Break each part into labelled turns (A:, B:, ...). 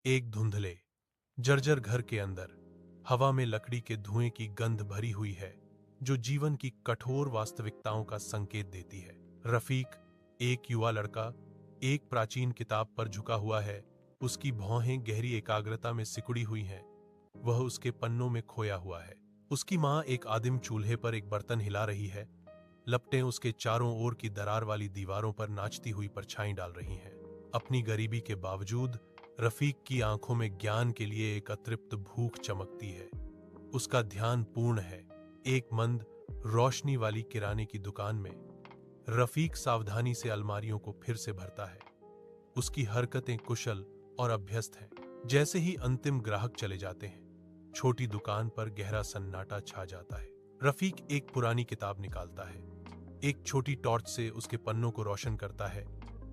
A: एक धुंधले जर्जर घर के अंदर हवा में लकड़ी के धुएं की गंध भरी हुई है, जो जीवन की कठोर वास्तविकताओं का संकेत देती है। रफीक, एक युवा लड़का, एक प्राचीन किताब पर झुका हुआ है। उसकी भौहें गहरी एकाग्रता में सिकुड़ी हुई हैं। वह उसके पन्नों में खोया हुआ है। उसकी माँ एक आदिम चूल्हे पर एक बर्तन हिला रही है। लपटें उसके चारों ओर की दरार वाली दीवारों पर नाचती हुई परछाई डाल रही हैं। अपनी गरीबी के बावजूद रफीक की आंखों में ज्ञान के लिए एक अतृप्त भूख चमकती है। उसका ध्यान पूर्ण है। एक मंद रोशनी वाली किराने की दुकान में रफीक सावधानी से अलमारियों को फिर से भरता है। उसकी हरकतें कुशल और अभ्यस्त हैं। जैसे ही अंतिम ग्राहक चले जाते हैं, छोटी दुकान पर गहरा सन्नाटा छा जाता है। रफीक एक पुरानी किताब निकालता है, एक छोटी टॉर्च से उसके पन्नों को रोशन करता है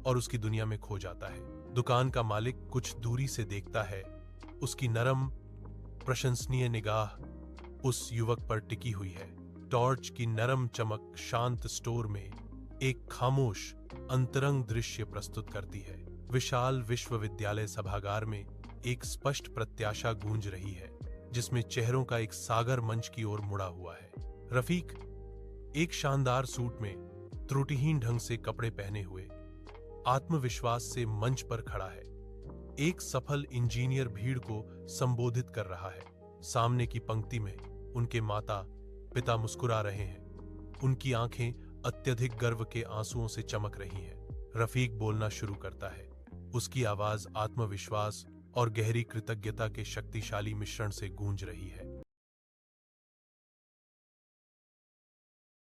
A: और उसकी दुनिया में खो जाता है। दुकान का मालिक कुछ दूरी से देखता है। उसकी नरम, प्रशंसनीय निगाह उस युवक पर टिकी हुई है। टॉर्च की नरम चमक शांत स्टोर में एक खामोश, अंतरंग दृश्य प्रस्तुत करती है। विशाल विश्वविद्यालय सभागार में एक स्पष्ट प्रत्याशा गूंज रही है, जिसमें चेहरों का एक सागर मंच की ओर मुड़ा हुआ है। रफीक एक शानदार सूट में त्रुटिहीन ढंग से कपड़े पहने हुए आत्मविश्वास से मंच पर खड़ा है। एक सफल इंजीनियर भीड़ को संबोधित कर रहा है। सामने की पंक्ति में उनके माता पिता मुस्कुरा रहे हैं। उनकी आंखें अत्यधिक गर्व के आंसुओं से चमक रही हैं। रफीक बोलना शुरू करता है। उसकी आवाज आत्मविश्वास और गहरी कृतज्ञता के शक्तिशाली मिश्रण से गूंज रही है।